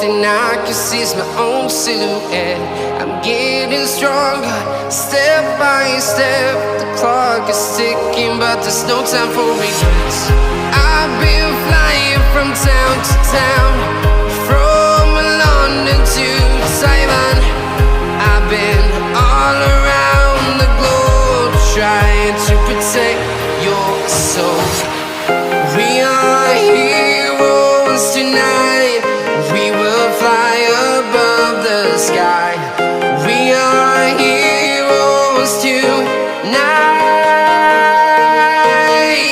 thing I can see is my own silhouette. I'm getting stronger, step by step. The clock is ticking, but there's no time for regrets. I've been flying from town to town, from London to Taiwan. I've been all around the globe, trying to protect your soul. We are heroes tonight. We will fly above the sky. We are heroes tonight.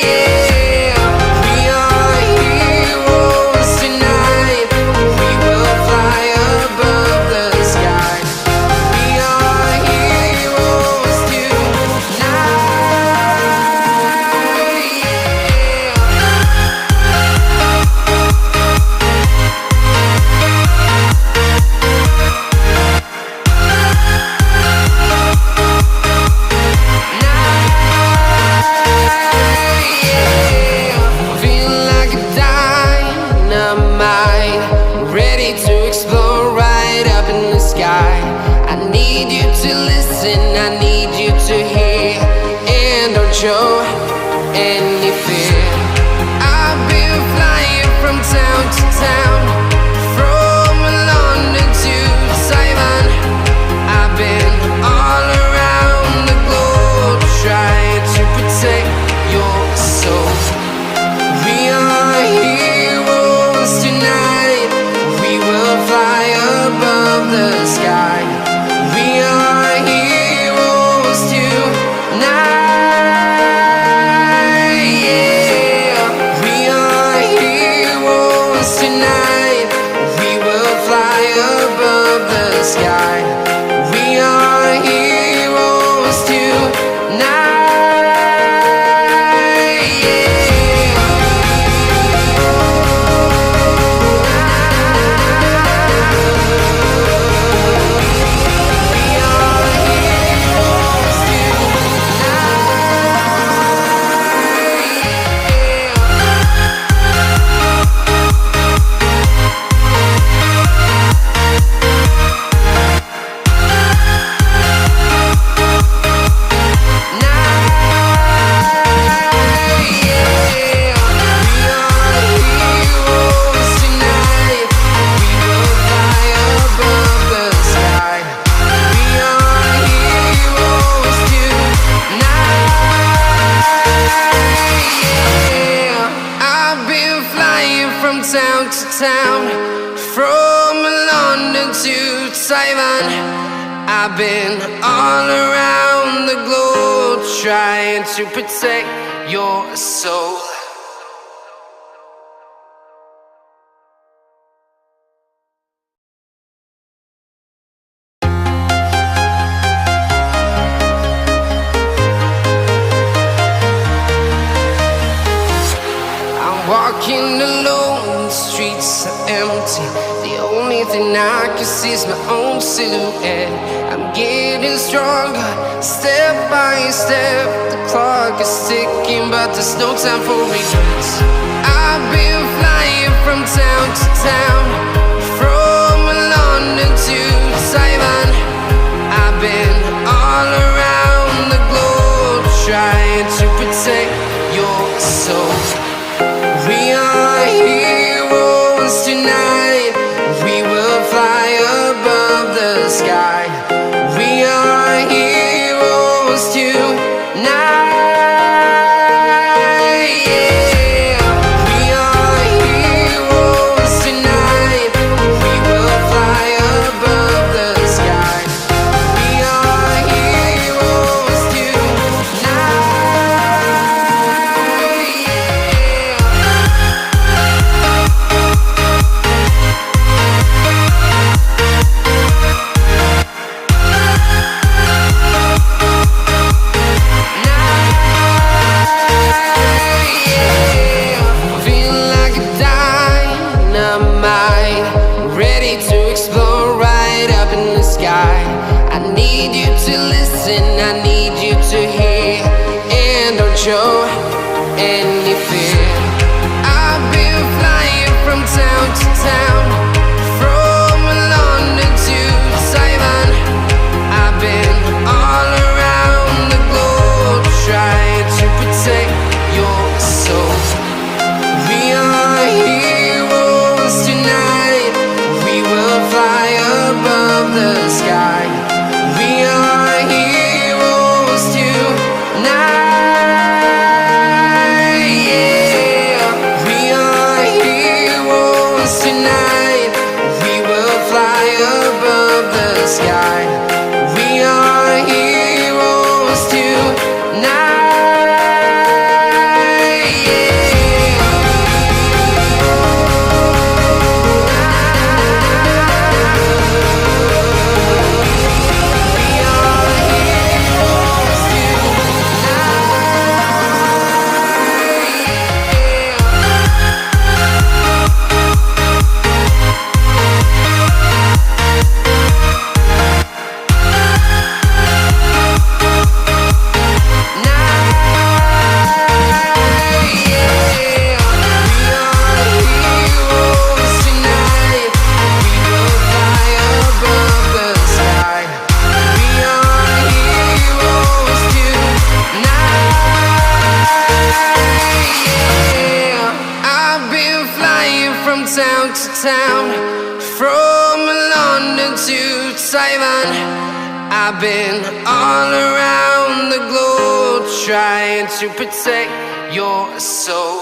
Yeah. We are heroes tonight. We will fly above the sky. We are heroes tonight. Feeling like a dynamite, ready to explode right up in the sky. I need you to listen, I need you to hear, and don't show any fear. I've been flying from town to town, from London to Taiwan. I've been all around the globe, trying to protect your soul. We are heroes tonight. We will fly above the sky. We are heroes tonight. Yeah. We are heroes tonight. We will fly above the sky. We are heroes tonight. Town to town, from London to Taiwan. I've been all around the globe, trying to protect your soul. Walking alone, the streets are empty. The only thing I can see is my own silhouette. I'm getting stronger, step by step. The clock is ticking, but there's no time for regrets. I've been flying from town to town, from London to Taiwan. I've been all around the globe, trying to protect your soul. We are heroes tonight. We will fly above the sky. We are heroes tonight. Yeah. We are heroes tonight. We will fly above the sky. We are heroes tonight. show any fear. I've been flying from town to town, London to Taiwan. I've been all around the globe trying to protect your soul.